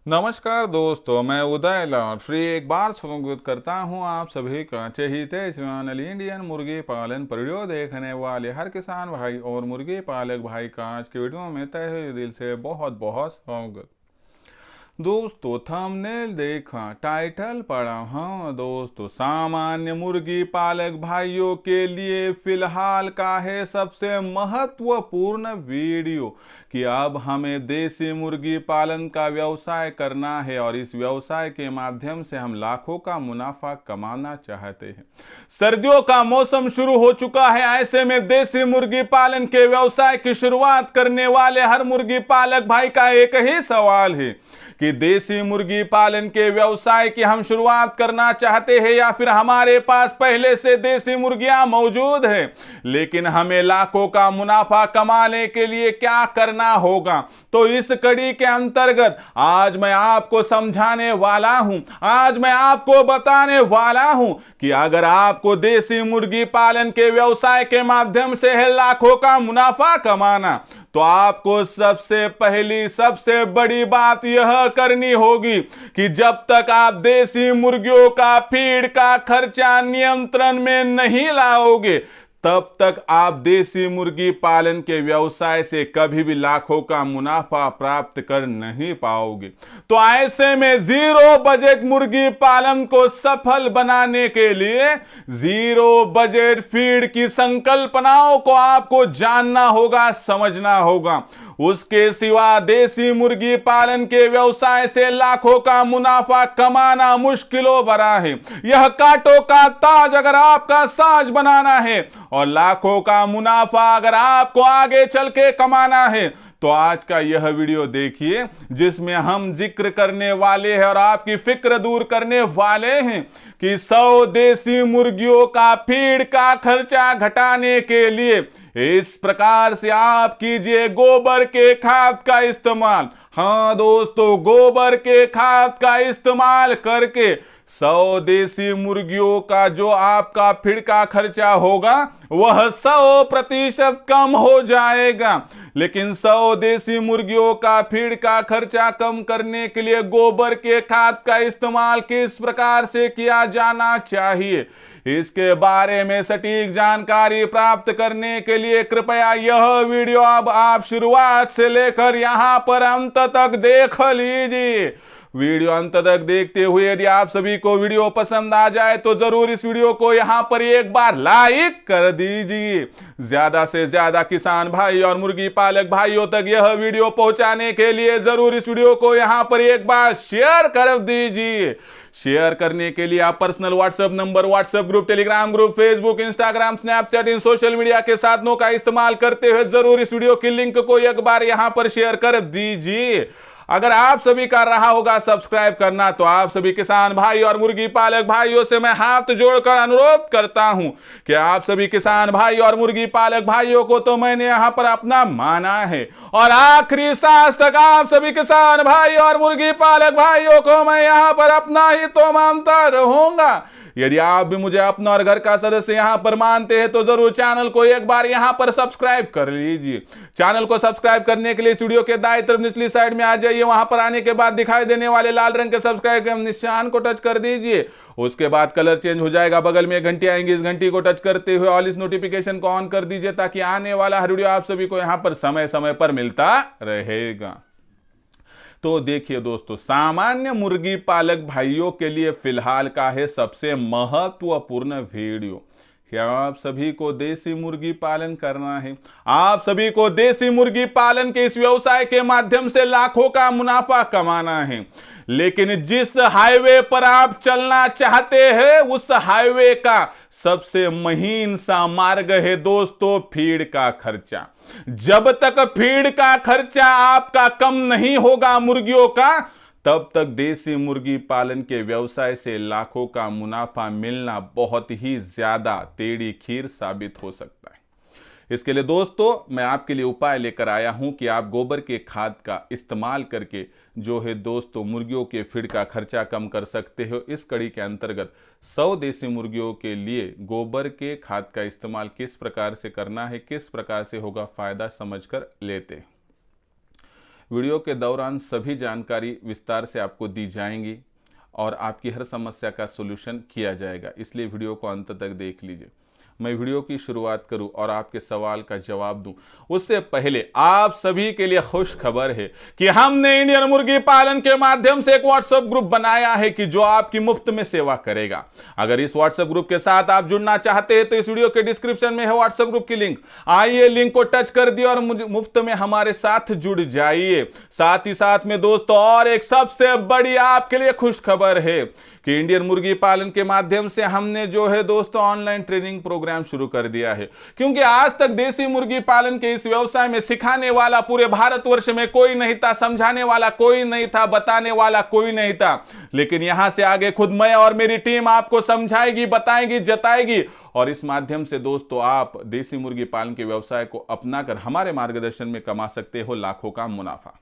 नमस्कार दोस्तों, मैं उदय लाल फ्री एक बार स्वागत करता हूं आप सभी का चहेते चैनल इंडियन मुर्गी पालन वीडियो देखने वाले हर किसान भाई और मुर्गी पालक भाई का आज के वीडियो में तहे दिल से बहुत बहुत स्वागत। दोस्तों थंबनेल देखा, टाइटल पढ़ा। हाँ दोस्तों, सामान्य मुर्गी पालक भाइयों के लिए फिलहाल का है सबसे महत्वपूर्ण वीडियो कि अब हमें देसी मुर्गी पालन का व्यवसाय करना है और इस व्यवसाय के माध्यम से हम लाखों का मुनाफा कमाना चाहते हैं। सर्दियों का मौसम शुरू हो चुका है, ऐसे में देसी मुर्गी पालन के व्यवसाय की शुरुआत करने वाले हर मुर्गी पालक भाई का एक ही सवाल है कि देसी मुर्गी पालन के व्यवसाय की हम शुरुआत करना चाहते हैं या फिर हमारे पास पहले से देसी मुर्गियां मौजूद है, लेकिन हमें लाखों का मुनाफा कमाने के लिए क्या करना होगा। तो इस कड़ी के अंतर्गत आज मैं आपको समझाने वाला हूं, आज मैं आपको बताने वाला हूं कि अगर आपको देसी मुर्गी पालन के व्यवसाय के माध्यम से है लाखों का मुनाफा कमाना, तो आपको सबसे पहली सबसे बड़ी बात यह करनी होगी कि जब तक आप देसी मुर्गियों का फीड का खर्चा नियंत्रण में नहीं लाओगे, तब तक आप देसी मुर्गी पालन के व्यवसाय से कभी भी लाखों का मुनाफा प्राप्त कर नहीं पाओगे। तो ऐसे में जीरो बजट मुर्गी पालन को सफल बनाने के लिए जीरो बजट फीड की संकल्पनाओं को आपको जानना होगा, समझना होगा। उसके सिवा देसी मुर्गी पालन के व्यवसाय से लाखों का मुनाफा कमाना मुश्किलों भरा है। यह कांटों का ताज अगर आपका साज बनाना है और लाखों का मुनाफा अगर आपको आगे चल के कमाना है, तो आज का यह वीडियो देखिए जिसमें हम जिक्र करने वाले हैं और आपकी फिक्र दूर करने वाले हैं कि 100 देसी मुर्गियों का फीड का खर्चा घटाने के लिए इस प्रकार से आप कीजिए गोबर के खाद का इस्तेमाल। हाँ दोस्तों, गोबर के खाद का इस्तेमाल करके 100 देसी मुर्गियों का जो आपका फीड का खर्चा होगा वह 100% कम हो जाएगा। लेकिन 100 देसी मुर्गियों का फीड का खर्चा कम करने के लिए गोबर के खाद का इस्तेमाल किस प्रकार से किया जाना चाहिए, इसके बारे में सटीक जानकारी प्राप्त करने के लिए कृपया यह वीडियो अब आप शुरुआत से लेकर यहां पर अंत तक देख लीजिए। वीडियो अंत तक देखते हुए यदि आप सभी को वीडियो पसंद आ जाए तो जरूर इस वीडियो को यहां पर एक बार लाइक कर दीजिए। ज्यादा से ज्यादा किसान भाई और मुर्गी पालक भाइयों तक यह वीडियो पहुंचाने के लिए जरूर इस वीडियो को यहां पर एक बार शेयर कर दीजिए। शेयर करने के लिए आप personal WhatsApp number, WhatsApp group, Telegram group, Facebook, Instagram, Snapchat इन सोशल मीडिया के साधनों का इस्तेमाल करते हुए जरूर इस वीडियो की लिंक को एक बार यहां पर शेयर कर दीजिए। अगर आप सभी कर रहा होगा सब्सक्राइब करना, तो आप सभी किसान भाई और मुर्गी पालक भाइयों से मैं हाथ जोड़कर अनुरोध करता हूं कि आप सभी किसान भाई और मुर्गी पालक भाइयों को तो मैंने यहां पर अपना माना है और आखिरी सांस तक आप सभी किसान भाई और मुर्गी पालक भाइयों को मैं यहां पर अपना ही तो मानता रहूंगा। यदि आप भी मुझे अपना और घर का सदस्य यहां पर मानते हैं तो जरूर चैनल को एक बार यहां पर सब्सक्राइब कर लीजिए। चैनल को सब्सक्राइब करने के लिए वीडियो के दाईं तरफ निचली साइड में आ जाइए। वहां पर आने के बाद दिखाई देने वाले लाल रंग के सब्सक्राइब के निशान को टच कर दीजिए। उसके बाद कलर चेंज हो जाएगा, बगल में घंटी आएंगी, इस घंटी को टच करते हुए ऑल इस नोटिफिकेशन को ऑन कर दीजिए ताकि आने वाला हर वीडियो आप सभी को यहां पर समय समय पर मिलता रहेगा। तो देखिए दोस्तों, सामान्य मुर्गी पालक भाइयों के लिए फिलहाल का है सबसे महत्वपूर्ण वीडियो। क्या आप सभी को देसी मुर्गी पालन करना है? आप सभी को देसी मुर्गी पालन के इस व्यवसाय के माध्यम से लाखों का मुनाफा कमाना है, लेकिन जिस हाईवे पर आप चलना चाहते हैं उस हाईवे का सबसे महीन सा मार्ग है दोस्तों फीड का खर्चा। जब तक फीड का खर्चा आपका कम नहीं होगा मुर्गियों का, तब तक देसी मुर्गी पालन के व्यवसाय से लाखों का मुनाफा मिलना बहुत ही ज्यादा टेढ़ी खीर साबित हो सकता है। इसके लिए दोस्तों मैं आपके लिए उपाय लेकर आया हूं कि आप गोबर के खाद का इस्तेमाल करके जो है दोस्तों मुर्गियों के फीड का खर्चा कम कर सकते हो। इस कड़ी के अंतर्गत 100 देसी मुर्गियों के लिए गोबर के खाद का इस्तेमाल किस प्रकार से करना है, किस प्रकार से होगा फायदा, समझकर लेते हैं। वीडियो के दौरान सभी जानकारी विस्तार से आपको दी जाएंगी और आपकी हर समस्या का सॉल्यूशन किया जाएगा, इसलिए वीडियो को अंत तक देख लीजिए। मैं वीडियो की शुरुआत करूं और आपके सवाल का जवाब दूं उससे पहले आप सभी के लिए खुश खबर है कि हमने इंडियन मुर्गी पालन के माध्यम से एक व्हाट्सएप ग्रुप बनाया है कि जो आपकी मुफ्त में सेवा करेगा। अगर इस व्हाट्सएप ग्रुप के साथ आप जुड़ना चाहते हैं तो इस वीडियो के डिस्क्रिप्शन में है व्हाट्सएप ग्रुप की लिंक। आइए लिंक को टच कर दिए और मुफ्त में हमारे साथ जुड़ जाइए। साथ ही साथ में दोस्तों और एक सबसे बड़ी आपके लिए खुश खबर है कि इंडियन मुर्गी पालन के माध्यम से हमने जो है दोस्तों ऑनलाइन ट्रेनिंग प्रोग्राम शुरू कर दिया है, क्योंकि आज तक देसी मुर्गी पालन के इस व्यवसाय में सिखाने वाला पूरे भारतवर्ष में कोई नहीं था, समझाने वाला कोई नहीं था, बताने वाला कोई नहीं था। लेकिन यहां से आगे खुद मैं और मेरी टीम आपको समझाएगी, बताएगी, जताएगी और इस माध्यम से दोस्तों आप देसी मुर्गी पालन के व्यवसाय को अपनाकर हमारे मार्गदर्शन में कमा सकते हो लाखों का मुनाफा।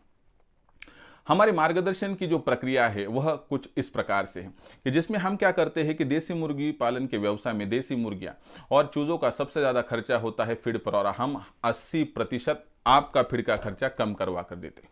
हमारे मार्गदर्शन की जो प्रक्रिया है वह कुछ इस प्रकार से है कि जिसमें हम क्या करते हैं कि देसी मुर्गी पालन के व्यवसाय में देसी मुर्गियां और चूजों का सबसे ज्यादा खर्चा होता है फीड पर, और हम 80% आपका फीड का खर्चा कम करवा कर देते हैं।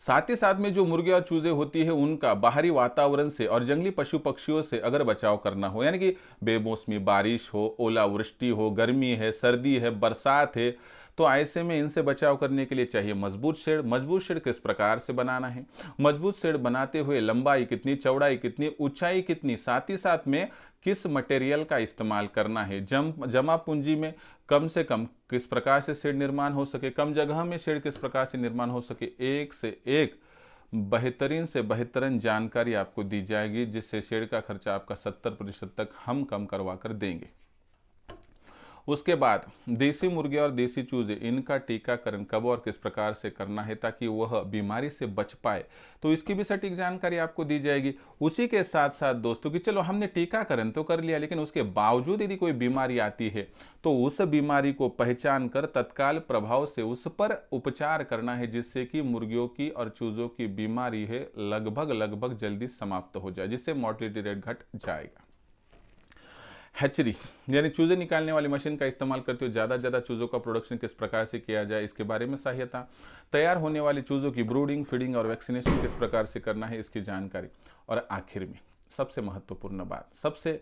साथ ही साथ में जो मुर्गे और चूजे होती है उनका बाहरी वातावरण से और जंगली पशु पक्षियों से अगर बचाव करना हो, यानी कि बेमौसमी बारिश हो, ओलावृष्टि हो, गर्मी है, सर्दी है, बरसात है, तो ऐसे में इनसे बचाव करने के लिए चाहिए मजबूत शेड। मजबूत शेड किस प्रकार से बनाना है, मजबूत शेड बनाते हुए लंबाई कितनी, चौड़ाई कितनी, ऊंचाई कितनी, साथ ही साथ में किस मटेरियल का इस्तेमाल करना है, जमा पूंजी में कम से कम किस प्रकार से शेड निर्माण हो सके, कम जगह में शेड किस प्रकार से निर्माण हो सके, एक से एक बेहतरीन से बेहतरीन जानकारी आपको दी जाएगी, जिससे शेड का खर्चा आपका 70% तक हम कम करवा कर देंगे। उसके बाद देसी मुर्गे और देसी चूजे इनका टीकाकरण कब और किस प्रकार से करना है ताकि वह बीमारी से बच पाए, तो इसकी भी सटीक जानकारी आपको दी जाएगी। उसी के साथ साथ दोस्तों कि चलो हमने टीकाकरण तो कर लिया, लेकिन उसके बावजूद यदि कोई बीमारी आती है तो उस बीमारी को पहचान कर तत्काल प्रभाव से उस पर उपचार करना है, जिससे कि मुर्गियों की और चूजों की बीमारी है लगभग जल्दी समाप्त हो जाए, जिससे मोर्टेलिटी रेट घट जाएगा। हैचरी यानी चूजे निकालने वाली मशीन का इस्तेमाल करते हुए ज़्यादा से ज़्यादा चूजों का प्रोडक्शन किस प्रकार से किया जाए, इसके बारे में सहायता। तैयार होने वाली चूजों की ब्रूडिंग, फीडिंग और वैक्सीनेशन किस प्रकार से करना है, इसकी जानकारी। और आखिर में सबसे महत्वपूर्ण बात, सबसे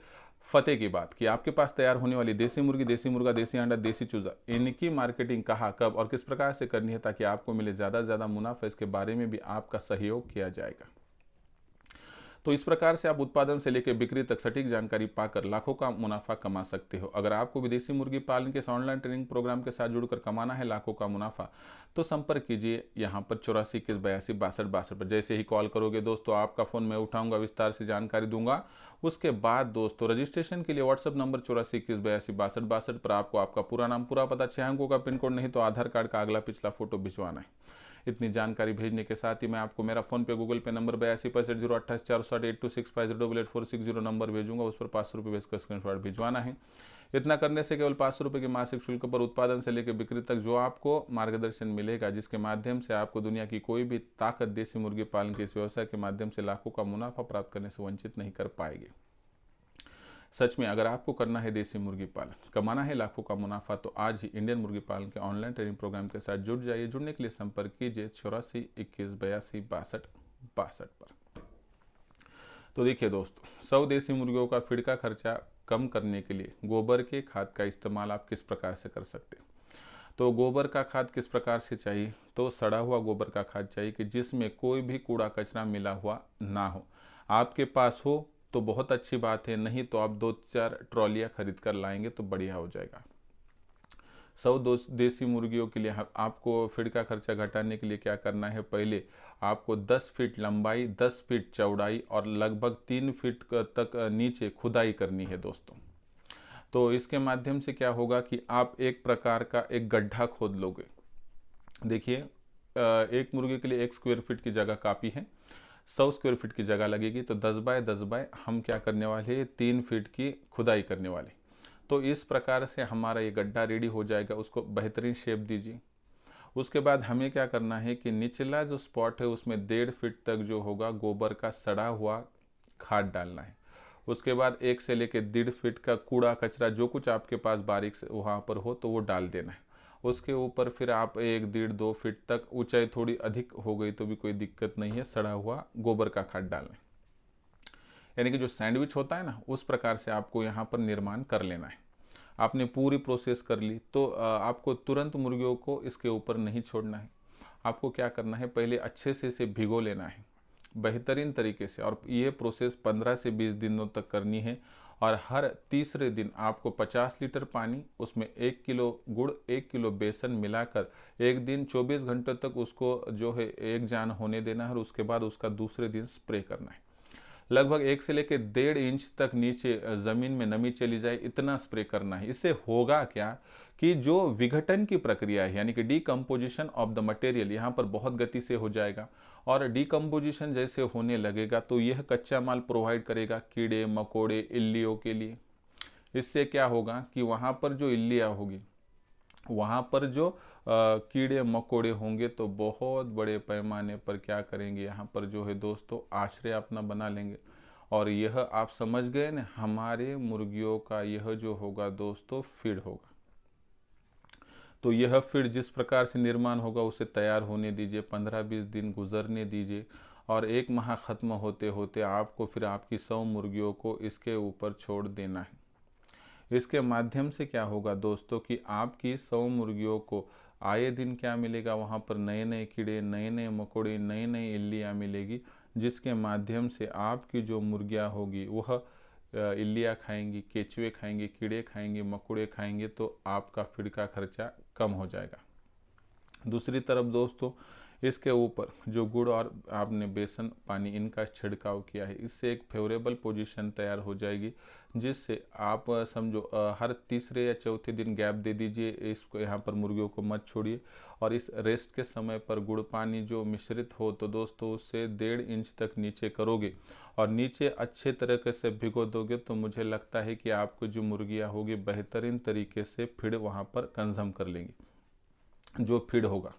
फतेह की बात कि आपके पास तैयार होने वाली देसी मुर्गी, देसी मुर्गा, देसी अंडा, देसी चूजा, इनकी मार्केटिंग कहाँ, कब और किस प्रकार से करनी है ताकि आपको मिले ज़्यादा से ज़्यादा मुनाफा, इसके बारे में भी आपका सहयोग किया जाएगा। तो इस प्रकार से आप उत्पादन से लेकर बिक्री तक सटीक जानकारी पाकर लाखों का मुनाफा कमा सकते हो। अगर आपको विदेशी मुर्गी पालन के ऑनलाइन ट्रेनिंग प्रोग्राम के साथ जुड़कर कमाना है लाखों का मुनाफा, तो संपर्क कीजिए यहाँ पर 84 21 82 62 पर। जैसे ही कॉल करोगे दोस्तों आपका फ़ोन मैं उठाऊंगा, विस्तार से जानकारी दूंगा। उसके बाद दोस्तों रजिस्ट्रेशन के लिए व्हाट्सअप नंबर 84 21 82 62 पर आपको आपका पूरा नाम, पूरा पता, 6 अंकों का पिन कोड, नहीं तो आधार कार्ड का अगला पिछला फोटो भिजवाना है। इतनी जानकारी भेजने के साथ ही मैं आपको मेरा फोन पे, गूगल पे नंबर 82 65 028 460 826 502 नंबर भेजूंगा, उस पर 500 रुपये भेजकर स्क्रीनशॉट भिजवाना है। इतना करने से केवल 500 रुपये के मासिक शुल्क पर उत्पादन से लेकर बिक्री तक जो आपको मार्गदर्शन मिलेगा, जिसके माध्यम से आपको दुनिया की कोई भी ताकत देसी मुर्गी पालन के इस व्यवसाय के माध्यम से लाखों का मुनाफा प्राप्त करने से वंचित नहीं कर पाएगी। सच में अगर आपको करना है देसी मुर्गी पालन, कमाना है लाखों का मुनाफा, तो आज ही इंडियन मुर्गी पालन के ऑनलाइन ट्रेनिंग प्रोग्राम के साथ जुड़ जाइए। जुड़ने के लिए संपर्क कीजिए 84 21 82 62 पर। तो देखिए दोस्तों, 100 देसी मुर्गियों का फीड का खर्चा कम करने के लिए गोबर के खाद का इस्तेमाल आप किस प्रकार से कर सकते हैं। तो गोबर का खाद किस प्रकार से चाहिए, तो सड़ा हुआ गोबर का खाद चाहिए कि जिसमें कोई भी कूड़ा कचरा मिला हुआ ना हो। आपके पास हो तो बहुत अच्छी बात है, नहीं तो आप 2-4 ट्रॉलियाँ खरीद कर लाएंगे तो बढ़िया हो जाएगा। 100 देसी मुर्गियों के लिए आपको फीड का खर्चा घटाने के लिए क्या करना है, पहले आपको 10 फीट लंबाई, 10 फीट चौड़ाई और लगभग 3 फीट तक नीचे खुदाई करनी है दोस्तों। तो इसके माध्यम से क्या होगा कि आप एक प्रकार का एक गड्ढा खोद लोगे। देखिए, एक मुर्गी के लिए 1 स्क्वायर फीट की जगह काफ़ी है, 100 स्क्वायर फीट की जगह लगेगी, तो 10 बाय 10 बाय हम क्या करने वाले हैं, 3 फीट की खुदाई करने वाले। तो इस प्रकार से हमारा ये गड्ढा रेडी हो जाएगा, उसको बेहतरीन शेप दीजिए। उसके बाद हमें क्या करना है कि निचला जो स्पॉट है उसमें 1.5 फीट तक जो होगा गोबर का सड़ा हुआ खाद डालना है। उसके बाद 1 से लेकर 1.5 फीट का कूड़ा कचरा जो कुछ आपके पास बारीक से वहाँ पर हो तो वो डाल देना है। उसके ऊपर फिर आप 1 डेढ़ 2 फीट तक, ऊंचाई थोड़ी अधिक हो गई तो भी कोई दिक्कत नहीं है, सड़ा हुआ गोबर का खाद डाल लें। यानी कि जो सैंडविच होता है ना, उस प्रकार से आपको यहाँ पर निर्माण कर लेना है। आपने पूरी प्रोसेस कर ली तो आपको तुरंत मुर्गियों को इसके ऊपर नहीं छोड़ना है। आपको क्या करना है, पहले अच्छे से इसे भिगो लेना है बेहतरीन तरीके से, और ये प्रोसेस 15 से 20 दिनों तक करनी है। और हर तीसरे दिन आपको 50 लीटर पानी, उसमें 1 किलो गुड़ 1 किलो बेसन मिलाकर एक दिन 24 घंटों तक उसको जो है एक जान होने देना है, और उसके बाद उसका दूसरे दिन स्प्रे करना है। लगभग 1 से लेकर 1.5 इंच तक नीचे ज़मीन में नमी चली जाए इतना स्प्रे करना है। इससे होगा क्या कि जो विघटन की प्रक्रिया है, यानी कि डीकम्पोजिशन ऑफ द मटेरियल, यहाँ पर बहुत गति से हो जाएगा। और डीकम्पोजिशन जैसे होने लगेगा तो यह कच्चा माल प्रोवाइड करेगा कीड़े मकोड़े इल्लियों के लिए। इससे क्या होगा कि वहाँ पर जो इल्लियाँ होगी, वहाँ पर जो कीड़े मकोड़े होंगे तो बहुत बड़े पैमाने पर क्या करेंगे, यहाँ पर जो है दोस्तों आश्रय अपना बना लेंगे। और यह आप समझ गए ना, हमारे मुर्गियों का यह जो होगा दोस्तों फीड होगा। तो यह फीड जिस प्रकार से निर्माण होगा उसे तैयार होने दीजिए, 15-20 दिन गुजरने दीजिए, और 1 माह खत्म होते होते आपको फिर आपकी 100 मुर्गियों को इसके ऊपर छोड़ देना है। इसके माध्यम से क्या होगा दोस्तों कि आपकी 100 मुर्गियों को आए दिन क्या मिलेगा, वहाँ पर नए नए कीड़े नए नए मकोड़े नई नई इल्लियाँ मिलेगी, जिसके माध्यम से आपकी जो मुर्गियाँ होगी वह इल्लियाँ खाएंगी, केचुए खाएंगे, कीड़े खाएंगे, मकोड़े खाएंगे, तो आपका फीड का खर्चा कम हो जाएगा। दूसरी तरफ दोस्तों, इसके ऊपर जो गुड़ और आपने बेसन पानी इनका छिड़काव किया है, इससे एक फेवरेबल पोजीशन तैयार हो जाएगी, जिससे आप समझो हर तीसरे या चौथे दिन गैप दे दीजिए, इसको यहाँ पर मुर्गियों को मत छोड़िए। और इस रेस्ट के समय पर गुड़ पानी जो मिश्रित हो तो दोस्तों उससे 1.5 इंच तक नीचे करोगे और नीचे अच्छे तरीके से भिगो दोगे, तो मुझे लगता है कि आपको जो मुर्गियाँ होगी बेहतरीन तरीके से फीड वहाँ पर कंज्यूम कर लेंगी, जो फीड होगा।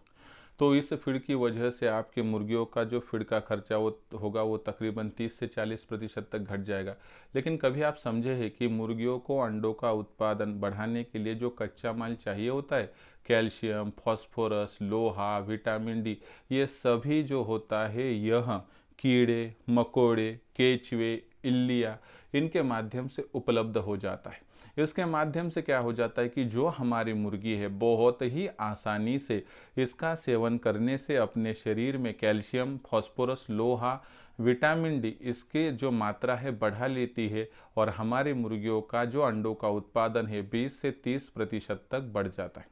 तो इस फीड की वजह से आपके मुर्गियों का जो फीड का खर्चा वो होगा वो तकरीबन 30 से 40% तक घट जाएगा। लेकिन कभी आप समझे हैं कि मुर्गियों को अंडों का उत्पादन बढ़ाने के लिए जो कच्चा माल चाहिए होता है, कैल्शियम, फास्फोरस, लोहा, विटामिन डी, ये सभी जो होता है यह कीड़े मकोड़े केचुए इल्लियाँ इनके माध्यम से उपलब्ध हो जाता है। इसके माध्यम से क्या हो जाता है कि जो हमारी मुर्गी है बहुत ही आसानी से इसका सेवन करने से अपने शरीर में कैल्शियम, फास्फोरस, लोहा, विटामिन डी इसके जो मात्रा है बढ़ा लेती है, और हमारी मुर्गियों का जो अंडों का उत्पादन है 20 से 30% तक बढ़ जाता है।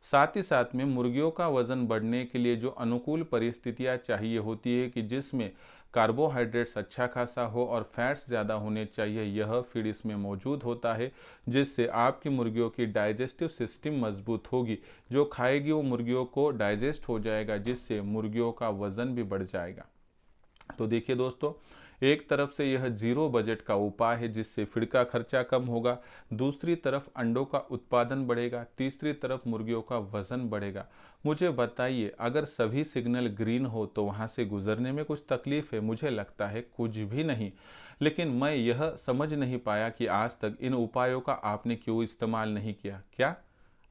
साथ ही साथ में मुर्गियों का वजन बढ़ने के लिए जो अनुकूल परिस्थितियां चाहिए होती है कि जिसमें कार्बोहाइड्रेट्स अच्छा खासा हो और फैट्स ज़्यादा होने चाहिए, यह फीड इसमें मौजूद होता है, जिससे आपकी मुर्गियों की डाइजेस्टिव सिस्टम मजबूत होगी। जो खाएगी वो मुर्गियों को डाइजेस्ट हो जाएगा, जिससे मुर्गियों का वजन भी बढ़ जाएगा। तो देखिए दोस्तों, एक तरफ से यह जीरो बजट का उपाय है जिससे फीड का खर्चा कम होगा, दूसरी तरफ अंडों का उत्पादन बढ़ेगा, तीसरी तरफ मुर्गियों का वजन बढ़ेगा। मुझे बताइए, अगर सभी सिग्नल ग्रीन हो तो वहां से गुजरने में कुछ तकलीफ है? मुझे लगता है कुछ भी नहीं। लेकिन मैं यह समझ नहीं पाया कि आज तक इन उपायों का आपने क्यों इस्तेमाल नहीं किया। क्या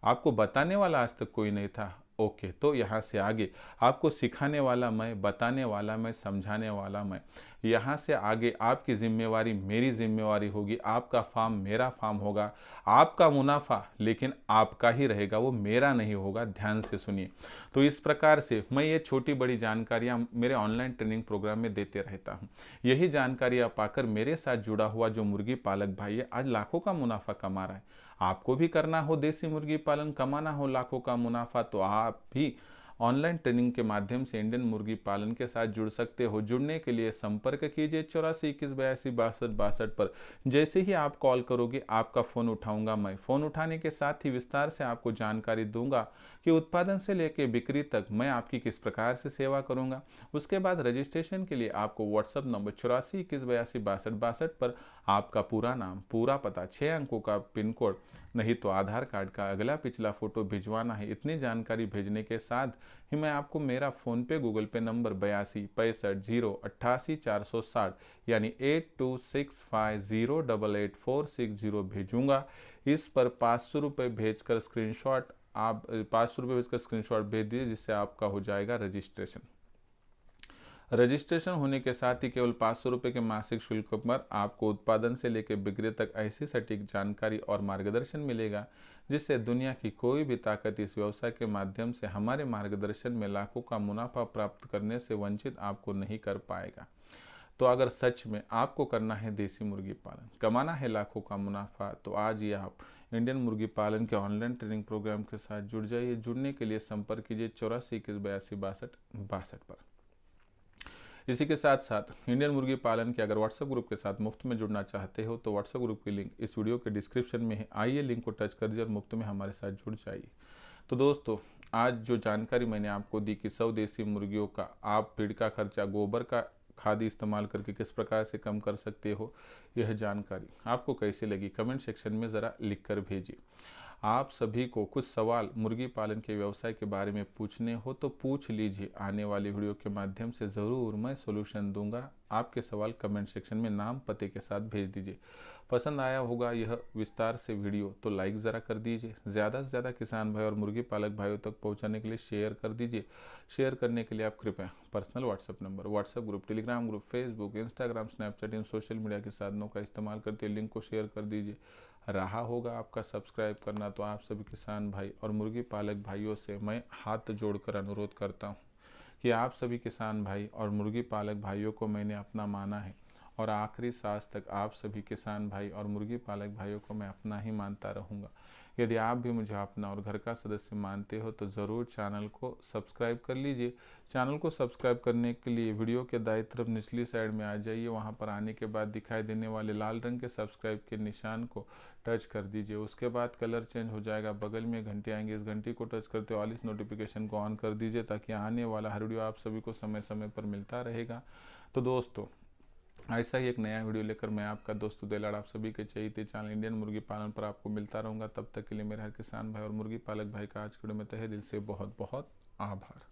आपको बताने वाला आज तक कोई नहीं था? ओके, तो यहाँ से आगे आपको सिखाने वाला मैं, बताने वाला मैं, समझाने वाला मैं। यहाँ से आगे आपकी जिम्मेवारी मेरी जिम्मेवारी होगी, आपका फार्म मेरा फार्म होगा, आपका मुनाफा लेकिन आपका ही रहेगा, वो मेरा नहीं होगा। ध्यान से सुनिए। तो इस प्रकार से मैं ये छोटी बड़ी जानकारियाँ मेरे ऑनलाइन ट्रेनिंग प्रोग्राम में देते रहता हूँ। यही जानकारियाँ पाकर मेरे साथ जुड़ा हुआ जो मुर्गी पालक भाई है आज लाखों का मुनाफा कमा रहा है। आपको भी करना हो देसी मुर्गी पालन, कमाना हो लाखों का मुनाफा, तो आप भी ऑनलाइन ट्रेनिंग के माध्यम से इंडियन मुर्गी पालन के साथ जुड़ सकते हो। जुड़ने के लिए संपर्क कीजिए 84 21 82 62 पर। जैसे ही आप कॉल करोगे आपका फ़ोन उठाऊंगा मैं। फ़ोन उठाने के साथ ही विस्तार से आपको जानकारी दूंगा कि उत्पादन से लेकर बिक्री तक मैं आपकी किस प्रकार से सेवा करूंगा। उसके बाद रजिस्ट्रेशन के लिए आपको व्हाट्सअप नंबर 84 21 82 62 पर आपका पूरा नाम, पूरा पता, 6 अंकों का पिन कोड, नहीं तो आधार कार्ड का अगला पिछला फोटो भिजवाना है। इतनी जानकारी भेजने के साथ ही मैं आपको मेरा फ़ोन पे गूगल पे नंबर 82 65 0 88 460 यानी 8265088460 भेजूंगा। इस पर 500 रुपये भेजकर स्क्रीनशॉट आप 500 रुपये इसका स्क्रीनशॉट भेज दीजिए, जिससे आपका हो जाएगा रजिस्ट्रेशन। रजिस्ट्रेशन होने के साथ ही केवल 500 रुपये के मासिक शुल्क पर आपको उत्पादन से लेकर बिक्री तक ऐसी सटीक जानकारी और मार्गदर्शन मिलेगा, जिससे दुनिया की कोई भी ताकत इस व्यवसाय के माध्यम से हमारे मार्गदर्शन में लाखों का मुनाफा प्राप्त करने से वंचित आपको नहीं कर पाएगा। तो अगर सच में आपको करना है देसी मुर्गी पालन, कमाना है लाखों का मुनाफा, तो आज ही आप इंडियन मुर्गी पालन के ऑनलाइन ट्रेनिंग प्रोग्राम के साथ जुड़ जाइए। जुड़ने के लिए संपर्क कीजिए 84 21 82 62 पर। इसी के साथ साथ इंडियन मुर्गी पालन के अगर व्हाट्सएप ग्रुप के साथ मुफ्त में जुड़ना चाहते हो तो व्हाट्सएप ग्रुप की लिंक इस वीडियो के डिस्क्रिप्शन में है। आइए लिंक को टच कर दीजिए और मुफ्त में हमारे साथ जुड़ जाइए। तो दोस्तों, आज जो जानकारी मैंने आपको दी कि 100 देसी मुर्गियों का आप फीड का खर्चा, गोबर का खाद इस्तेमाल करके किस प्रकार से कम कर सकते हो, यह जानकारी आपको कैसी लगी कमेंट सेक्शन में ज़रा लिख कर भेजिए। आप सभी को कुछ सवाल मुर्गी पालन के व्यवसाय के बारे में पूछने हो तो पूछ लीजिए, आने वाली वीडियो के माध्यम से ज़रूर मैं सोल्यूशन दूंगा। आपके सवाल कमेंट सेक्शन में नाम पते के साथ भेज दीजिए। पसंद आया होगा यह विस्तार से वीडियो तो लाइक ज़रा कर दीजिए। ज़्यादा से ज़्यादा किसान भाई और मुर्गी पालक भाइयों तक पहुंचाने के लिए शेयर कर दीजिए। शेयर करने के लिए आप कृपया personal WhatsApp number, WhatsApp group, Telegram group, Facebook, Instagram, Snapchat इन सोशल मीडिया के साधनों का इस्तेमाल करते लिंक को शेयर कर दीजिए। रहा होगा आपका सब्सक्राइब करना, तो आप सभी किसान भाई और मुर्गी पालक भाइयों से मैं हाथ जोड़कर अनुरोध करता हूं कि आप सभी किसान भाई और मुर्गी पालक भाइयों को मैंने अपना माना है और आखिरी सांस तक आप सभी किसान भाई और मुर्गी पालक भाइयों को मैं अपना ही मानता रहूँगा। यदि आप भी मुझे अपना और घर का सदस्य मानते हो तो ज़रूर चैनल को सब्सक्राइब कर लीजिए। चैनल को सब्सक्राइब करने के लिए वीडियो के दाईं तरफ निचली साइड में आ जाइए। वहां पर आने के बाद दिखाई देने वाले लाल रंग के सब्सक्राइब के निशान को टच कर दीजिए। उसके बाद कलर चेंज हो जाएगा, बगल में घंटी आएंगे, इस घंटी को टच करते ऑल इस नोटिफिकेशन को ऑन कर दीजिए, ताकि आने वाला हर वीडियो आप सभी को समय समय पर मिलता रहेगा। तो दोस्तों, ऐसा ही एक नया वीडियो लेकर मैं आपका दोस्त उदयलाल आप सभी के चहेते चैनल इंडियन मुर्गी पालन पर आपको मिलता रहूंगा। तब तक के लिए मेरे हर किसान भाई और मुर्गी पालक भाई का आज के वीडियो में तहे दिल से बहुत बहुत आभार।